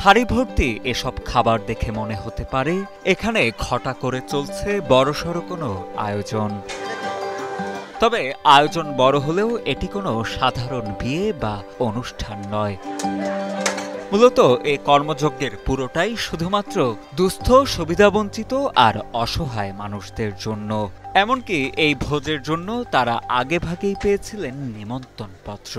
হাড়ি ভর্তি এসব খাবার দেখে মনে হতে পারে এখানে ঘটা করে চলছে বড়সড় কোনো আয়োজন। তবে আয়োজন বড় হলেও এটি কোনো সাধারণ বিয়ে বা অনুষ্ঠান নয়। মূলত এই কর্মযজ্ঞের পুরোটাই শুধুমাত্র দুস্থ, সুবিধাবঞ্চিত আর অসহায় মানুষদের জন্য। এমনকি এই ভোজের জন্য তারা আগেভাগেই পেয়েছিলেন নিমন্ত্রণপত্র।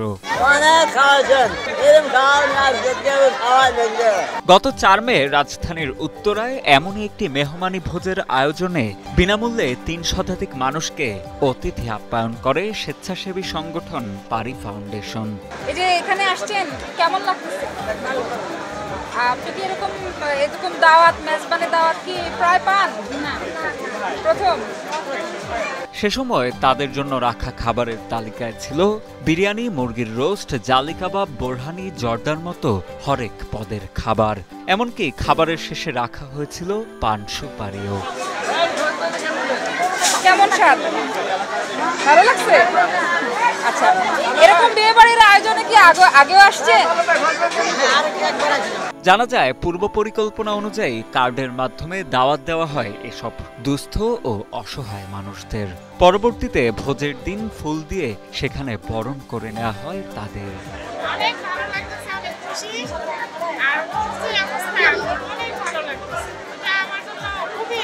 গত ৪ মে রাজধানীর উত্তরায় এমনই একটি মেহমানি ভোজের আয়োজনে বিনামূল্যে ৩ শতাধিক মানুষকে অতিথি আপ্যায়ন করে স্বেচ্ছাসেবী সংগঠন পারি ফাউন্ডেশন। এই যে এখানে আসছেন, কেমন লাগছে? আপনি কি এরকম দাওয়াত, মেজবানি দাওয়াত কি প্রায় পান? না, প্রথম। সে সময় তাদের জন্য রাখা খাবারের তালিকায় ছিল বিরিয়ানি, মুরগির রোস্ট, জালি কাবাব, বোরহানি, জর্দার মতো হরেক পদের খাবার। এমনকি খাবারের শেষে রাখা হয়েছিল পান সুপারিও। কেমন স্বাদ? ভালো লাগছে? আচ্ছা, এরকম বিয়ে বাড়ির আয়োজনে কি আগেও আসছে? জানা যায়, পূর্ব পরিকল্পনা অনুযায়ী কার্ডের মাধ্যমে দাওয়াত দেওয়া হয় এসব দুস্থ ও অসহায় মানুষদের। পরবর্তীতে ভোজের দিন ফুল দিয়ে সেখানে বরণ করে নেওয়া হয় তাদের। অনেক ভালো লাগতেছে, অনেক খুশি আর খুশি অবস্থা অনেক ভালো লাগতেছে। এটা আমার জন্য খুবই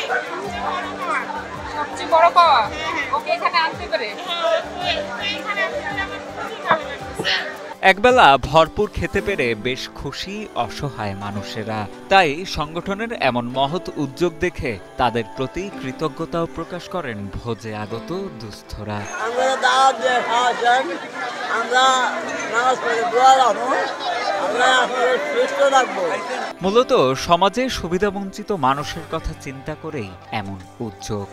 সবচেয়ে বড় পাওয়া। ওকে এখানে আনতে পেরে এখানে আমার খুবই ভালো লাগতেছে। একবেলা ভরপুর খেতে পেরে বেশ খুশি অসহায় মানুষেরা। তাই সংগঠনের এমন মহৎ উদ্যোগ দেখে তাদের প্রতি কৃতজ্ঞতাও প্রকাশ করেন ভোজে আগত দুস্থরা। মূলত সমাজে সুবিধাবঞ্চিত মানুষের কথা চিন্তা করেই এমন উদ্যোগ।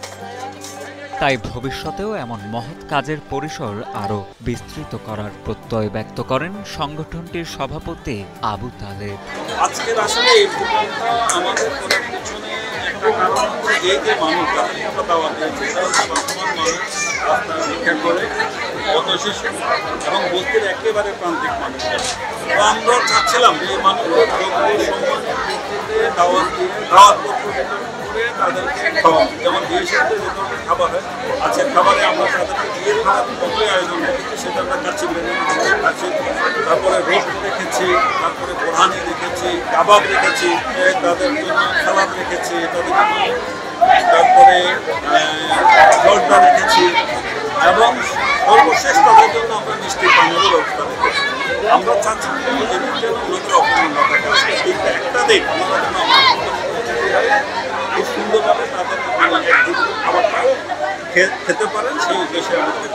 তাই ভবিষ্যতেও এমন মহৎ কাজের পরিসর আরও বিস্তৃত করার প্রত্যয় ব্যক্ত করেন সংগঠনটির সভাপতি আবু তালেব। আজকের আসলে এই প্রোগ্রামটা আমাদের করার পিছনে একটা কারণ হচ্ছে এই যে মানুষ যাদেরকে দাওয়াত দিয়েছে তারা বর্তমান মানুষ, রাস্তায় ভিক্ষা করে, পথশিশু এবং বস্তির একেবারে প্রান্তিক মানুষ। তো আমরা চাচ্ছিলাম যে এই মানুষদের যোগ্য সম্মানের ভিত্তিতে দাওয়াতপত্র বিতরণ করে তাদেরকে খাওয়ানো। যেমন বিয়ে সাথে যে ধরনের খাবার হয়, আজকের খাবারে আমরা তাদেরকে বিয়ের খাবার মতোই আয়োজন করেছি। সেটা আমরা কাচ্চি বিরিয়ানি রেখেছি, তারপরে রোস্ট রেখেছি, তারপরে বোরহানি রেখেছি, কাবাব রেখেছি, তাদের জন্য সালাদ রেখেছি, তাদের জন্য তারপরে জর্দা রেখেছি এবং সর্বশেষ তাদের জন্য আমরা মিষ্টি পানীয় ব্যবস্থা রেখেছি। আমরা চাচ্ছি এদের জন্য ওনাদের অপমান না থাকে। আজকে এইটা একটা দিক ওনারা যেন খুব সুন্দরভাবে তাদের খাবারটা খেতে পারেন, সেই উদ্দেশ্যে আমাদের